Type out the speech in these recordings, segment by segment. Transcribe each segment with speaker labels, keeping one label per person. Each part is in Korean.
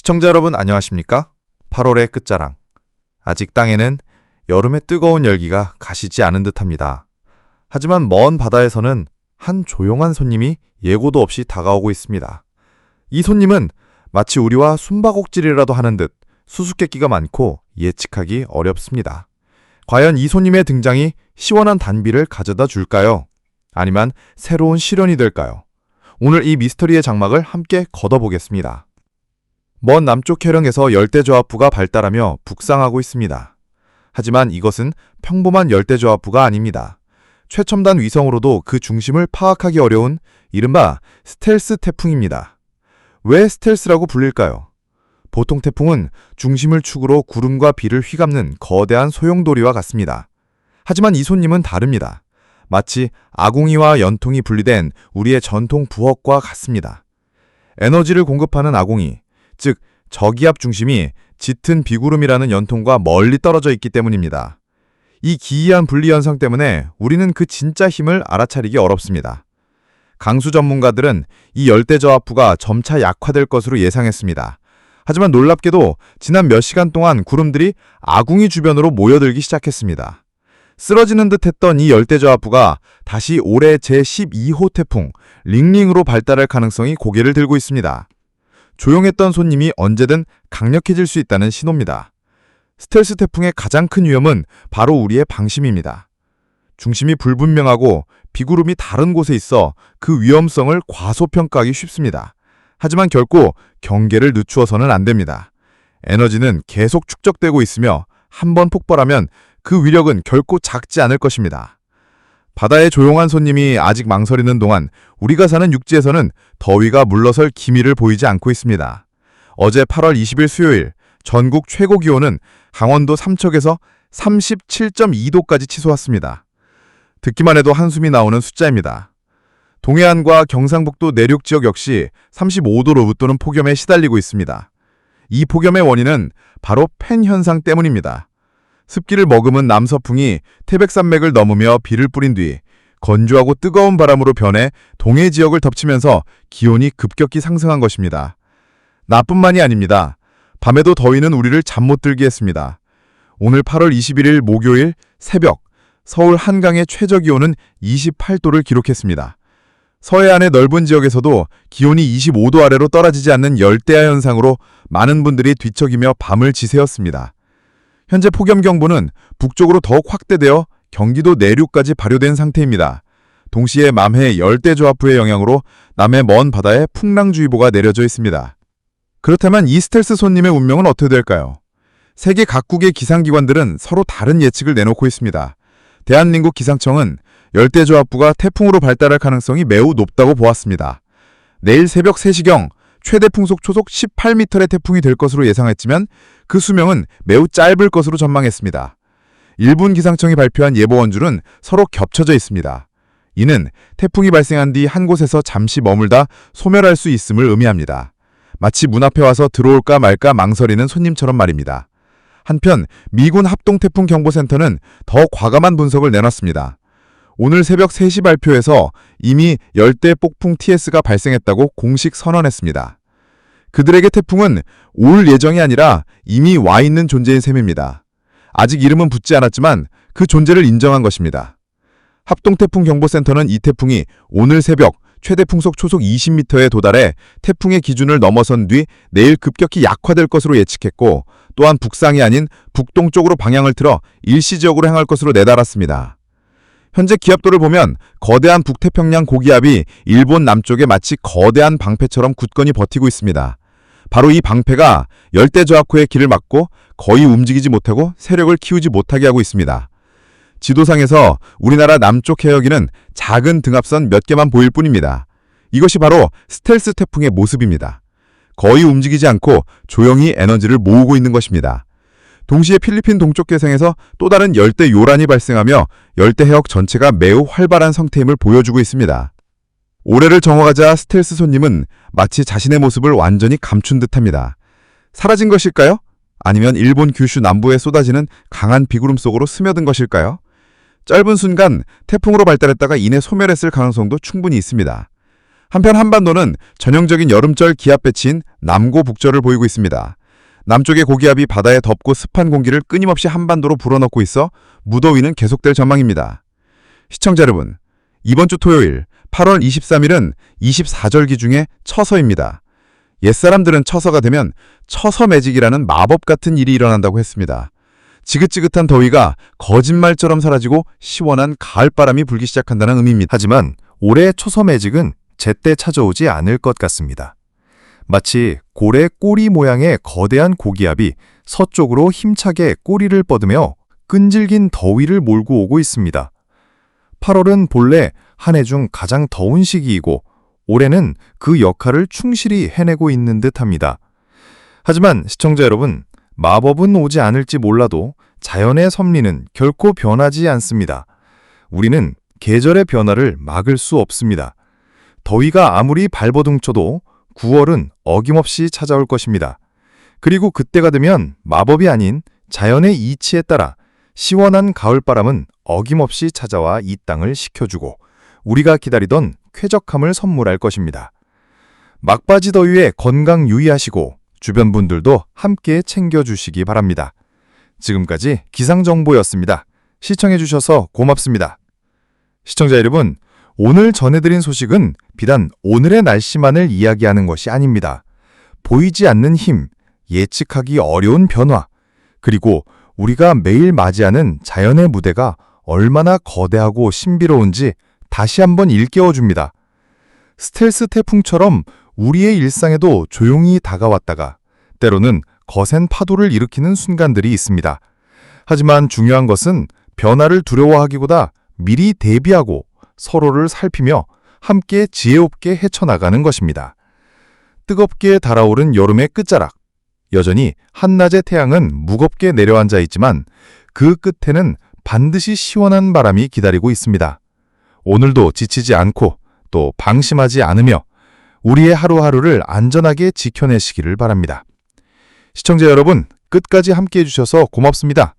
Speaker 1: 시청자 여러분 안녕하십니까? 8월의 끝자랑. 아직 땅에는 여름의 뜨거운 열기가 가시지 않은 듯합니다. 하지만 먼 바다에서는 한 조용한 손님이 예고도 없이 다가오고 있습니다. 이 손님은 마치 우리와 숨바꼭질이라도 하는 듯 수수께끼가 많고 예측하기 어렵습니다. 과연 이 손님의 등장이 시원한 단비를 가져다 줄까요? 아니면 새로운 시련이 될까요? 오늘 이 미스터리의 장막을 함께 걷어보겠습니다. 먼 남쪽 해령에서 열대저하부가 발달하며 북상하고 있습니다. 하지만 이것은 평범한 열대저하부가 아닙니다. 최첨단 위성으로도 그 중심을 파악하기 어려운 이른바 스텔스 태풍입니다. 왜 스텔스라고 불릴까요? 보통 태풍은 중심을 축으로 구름과 비를 휘감는 거대한 소용돌이와 같습니다. 하지만 이 손님은 다릅니다. 마치 아궁이와 연통이 분리된 우리의 전통 부엌과 같습니다. 에너지를 공급하는 아궁이, 즉 저기압 중심이 짙은 비구름이라는 연통과 멀리 떨어져 있기 때문입니다. 이 기이한 분리 현상 때문에 우리는 그 진짜 힘을 알아차리기 어렵습니다. 강수 전문가들은 이 열대저하부가 점차 약화될 것으로 예상했습니다. 하지만 놀랍게도 지난 몇 시간 동안 구름들이 아궁이 주변으로 모여들기 시작했습니다. 쓰러지는 듯했던 이 열대저하부가 다시 올해 제12호 태풍 링링으로 발달할 가능성이 고개를 들고 있습니다. 조용했던 손님이 언제든 강력해질 수 있다는 신호입니다. 스텔스 태풍의 가장 큰 위험은 바로 우리의 방심입니다. 중심이 불분명하고 비구름이 다른 곳에 있어 그 위험성을 과소평가하기 쉽습니다. 하지만 결코 경계를 늦추어서는 안 됩니다. 에너지는 계속 축적되고 있으며 한번 폭발하면 그 위력은 결코 작지 않을 것입니다. 바다의 조용한 손님이 아직 망설이는 동안 우리가 사는 육지에서는 더위가 물러설 기미를 보이지 않고 있습니다. 어제 8월 20일 수요일 전국 최고 기온은 강원도 삼척에서 37.2도까지 치솟았습니다. 듣기만 해도 한숨이 나오는 숫자입니다. 동해안과 경상북도 내륙 지역 역시 35도로 웃도는 폭염에 시달리고 있습니다. 이 폭염의 원인은 바로 팬 현상 때문입니다. 습기를 머금은 남서풍이 태백산맥을 넘으며 비를 뿌린 뒤 건조하고 뜨거운 바람으로 변해 동해 지역을 덮치면서 기온이 급격히 상승한 것입니다. 나뿐만이 아닙니다. 밤에도 더위는 우리를 잠 못 들게 했습니다. 오늘 8월 21일 목요일 새벽 서울 한강의 최저기온은 28도를 기록했습니다. 서해안의 넓은 지역에서도 기온이 25도 아래로 떨어지지 않는 열대야 현상으로 많은 분들이 뒤척이며 밤을 지새웠습니다. 현재 폭염경보는 북쪽으로 더욱 확대되어 경기도 내륙까지 발효된 상태입니다. 동시에 남해 열대저하부의 영향으로 남해 먼 바다에 풍랑주의보가 내려져 있습니다. 그렇다면 이 스텔스 손님의 운명은 어떻게 될까요? 세계 각국의 기상기관들은 서로 다른 예측을 내놓고 있습니다. 대한민국 기상청은 열대저하부가 태풍으로 발달할 가능성이 매우 높다고 보았습니다. 내일 새벽 3시경 최대 풍속 초속 18m의 태풍이 될 것으로 예상했지만 그 수명은 매우 짧을 것으로 전망했습니다. 일본 기상청이 발표한 예보 원줄은 서로 겹쳐져 있습니다. 이는 태풍이 발생한 뒤 한 곳에서 잠시 머물다 소멸할 수 있음을 의미합니다. 마치 문 앞에 와서 들어올까 말까 망설이는 손님처럼 말입니다. 한편 미군 합동태풍경보센터는 더 과감한 분석을 내놨습니다. 오늘 새벽 3시 발표에서 이미 열대 폭풍 TS가 발생했다고 공식 선언했습니다. 그들에게 태풍은 올 예정이 아니라 이미 와 있는 존재인 셈입니다. 아직 이름은 붙지 않았지만 그 존재를 인정한 것입니다. 합동태풍경보센터는 이 태풍이 오늘 새벽 최대 풍속 초속 20m에 도달해 태풍의 기준을 넘어선 뒤 내일 급격히 약화될 것으로 예측했고 또한 북상이 아닌 북동쪽으로 방향을 틀어 일시적으로 향할 것으로 내달았습니다. 현재 기압도를 보면 거대한 북태평양 고기압이 일본 남쪽에 마치 거대한 방패처럼 굳건히 버티고 있습니다. 바로 이 방패가 열대저하부의 길을 막고 거의 움직이지 못하고 세력을 키우지 못하게 하고 있습니다. 지도상에서 우리나라 남쪽 해역에는 작은 등압선 몇 개만 보일 뿐입니다. 이것이 바로 스텔스 태풍의 모습입니다. 거의 움직이지 않고 조용히 에너지를 모으고 있는 것입니다. 동시에 필리핀 동쪽 해상에서 또 다른 열대 요란이 발생하며 열대 해역 전체가 매우 활발한 상태임을 보여주고 있습니다. 올해를 정화가자 스텔스 손님은 마치 자신의 모습을 완전히 감춘 듯합니다. 사라진 것일까요? 아니면 일본 규슈 남부에 쏟아지는 강한 비구름 속으로 스며든 것일까요? 짧은 순간 태풍으로 발달했다가 이내 소멸했을 가능성도 충분히 있습니다.
Speaker 2: 한편 한반도는 전형적인 여름철 기압 배치인 남고 북절을 보이고 있습니다. 남쪽의 고기압이 바다의 덥고 습한 공기를 끊임없이 한반도로 불어넣고 있어 무더위는 계속될 전망입니다. 시청자 여러분, 이번 주 토요일 8월 23일은 24절기 중에 처서입니다. 옛사람들은 처서가 되면 처서매직이라는 마법 같은 일이 일어난다고 했습니다. 지긋지긋한 더위가 거짓말처럼 사라지고 시원한 가을바람이 불기 시작한다는 의미입니다.
Speaker 1: 하지만 올해 초서매직은 제때 찾아오지 않을 것 같습니다. 마치 고래 꼬리 모양의 거대한 고기압이 서쪽으로 힘차게 꼬리를 뻗으며 끈질긴 더위를 몰고 오고 있습니다. 8월은 본래 한 해 중 가장 더운 시기이고 올해는 그 역할을 충실히 해내고 있는 듯합니다. 하지만 시청자 여러분, 마법은 오지 않을지 몰라도 자연의 섭리는 결코 변하지 않습니다. 우리는 계절의 변화를 막을 수 없습니다. 더위가 아무리 발버둥쳐도 9월은 어김없이 찾아올 것입니다. 그리고 그때가 되면 마법이 아닌 자연의 이치에 따라 시원한 가을바람은 어김없이 찾아와 이 땅을 식혀주고 우리가 기다리던 쾌적함을 선물할 것입니다. 막바지 더위에 건강 유의하시고 주변 분들도 함께 챙겨주시기 바랍니다. 지금까지 기상정보였습니다. 시청해주셔서 고맙습니다. 시청자 여러분, 오늘 전해드린 소식은 비단 오늘의 날씨만을 이야기하는 것이 아닙니다. 보이지 않는 힘, 예측하기 어려운 변화, 그리고 우리가 매일 맞이하는 자연의 무대가 얼마나 거대하고 신비로운지 다시 한번 일깨워줍니다. 스텔스 태풍처럼 우리의 일상에도 조용히 다가왔다가 때로는 거센 파도를 일으키는 순간들이 있습니다. 하지만 중요한 것은 변화를 두려워하기보다 미리 대비하고 서로를 살피며 함께 지혜롭게 헤쳐나가는 것입니다. 뜨겁게 달아오른 여름의 끝자락. 여전히 한낮의 태양은 무겁게 내려앉아 있지만 그 끝에는 반드시 시원한 바람이 기다리고 있습니다. 오늘도 지치지 않고 또 방심하지 않으며 우리의 하루하루를 안전하게 지켜내시기를 바랍니다. 시청자 여러분, 끝까지 함께해 주셔서 고맙습니다.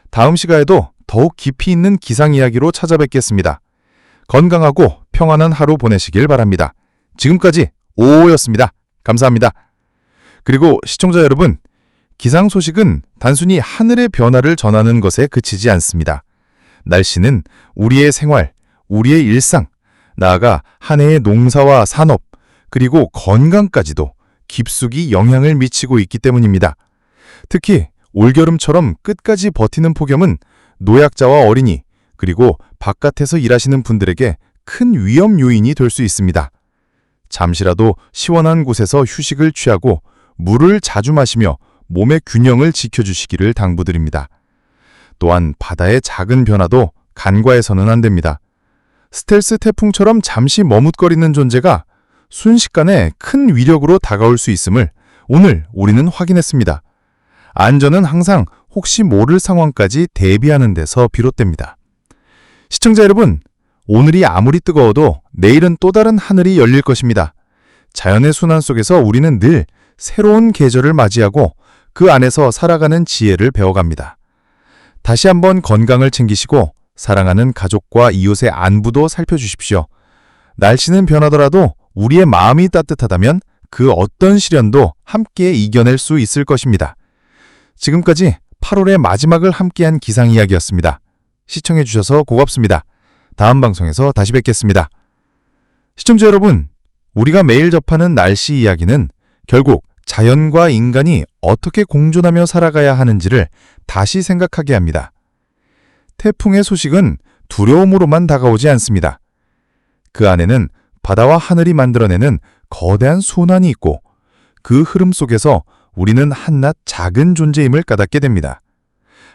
Speaker 1: 다음 시간에도 더욱 깊이 있는 기상 이야기로 찾아뵙겠습니다. 건강하고 평안한 하루 보내시길 바랍니다. 지금까지 오호였습니다. 감사합니다. 그리고 시청자 여러분, 기상 소식은 단순히 하늘의 변화를 전하는 것에 그치지 않습니다. 날씨는 우리의 생활, 우리의 일상, 나아가 한 해의 농사와 산업, 그리고 건강까지도 깊숙이 영향을 미치고 있기 때문입니다. 특히 올여름처럼 끝까지 버티는 폭염은 노약자와 어린이, 그리고 바깥에서 일하시는 분들에게 큰 위험 요인이 될 수 있습니다. 잠시라도 시원한 곳에서 휴식을 취하고 물을 자주 마시며 몸의 균형을 지켜주시기를 당부드립니다. 또한 바다의 작은 변화도 간과해서는 안 됩니다. 스텔스 태풍처럼 잠시 머뭇거리는 존재가 순식간에 큰 위력으로 다가올 수 있음을 오늘 우리는 확인했습니다. 안전은 항상 혹시 모를 상황까지 대비하는 데서 비롯됩니다. 시청자 여러분, 오늘이 아무리 뜨거워도 내일은 또 다른 하늘이 열릴 것입니다. 자연의 순환 속에서 우리는 늘 새로운 계절을 맞이하고 그 안에서 살아가는 지혜를 배워갑니다. 다시 한번 건강을 챙기시고 사랑하는 가족과 이웃의 안부도 살펴주십시오. 날씨는 변하더라도 우리의 마음이 따뜻하다면 그 어떤 시련도 함께 이겨낼 수 있을 것입니다. 지금까지 8월의 마지막을 함께한 기상 이야기였습니다. 시청해주셔서 고맙습니다. 다음 방송에서 다시 뵙겠습니다. 시청자 여러분, 우리가 매일 접하는 날씨 이야기는 결국 자연과 인간이 어떻게 공존하며 살아가야 하는지를 다시 생각하게 합니다. 태풍의 소식은 두려움으로만 다가오지 않습니다. 그 안에는 바다와 하늘이 만들어내는 거대한 순환이 있고 그 흐름 속에서 우리는 한낱 작은 존재임을 깨닫게 됩니다.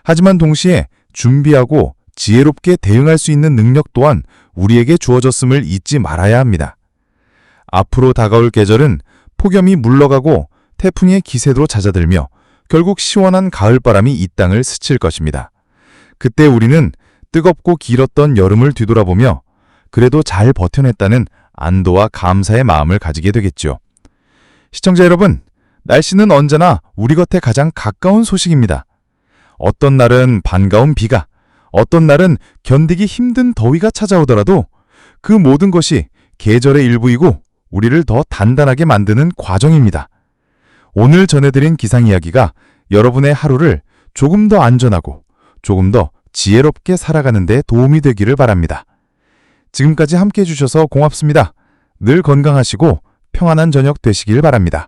Speaker 1: 하지만 동시에 준비하고 지혜롭게 대응할 수 있는 능력 또한 우리에게 주어졌음을 잊지 말아야 합니다. 앞으로 다가올 계절은 폭염이 물러가고 태풍의 기세도 잦아들며 결국 시원한 가을바람이 이 땅을 스칠 것입니다. 그때 우리는 뜨겁고 길었던 여름을 뒤돌아보며 그래도 잘 버텨냈다는 안도와 감사의 마음을 가지게 되겠죠. 시청자 여러분, 날씨는 언제나 우리 곁에 가장 가까운 소식입니다. 어떤 날은 반가운 비가, 어떤 날은 견디기 힘든 더위가 찾아오더라도 그 모든 것이 계절의 일부이고 우리를 더 단단하게 만드는 과정입니다. 오늘 전해드린 기상 이야기가 여러분의 하루를 조금 더 안전하고 조금 더 지혜롭게 살아가는 데 도움이 되기를 바랍니다. 지금까지 함께 해주셔서 고맙습니다. 늘 건강하시고 평안한 저녁 되시길 바랍니다.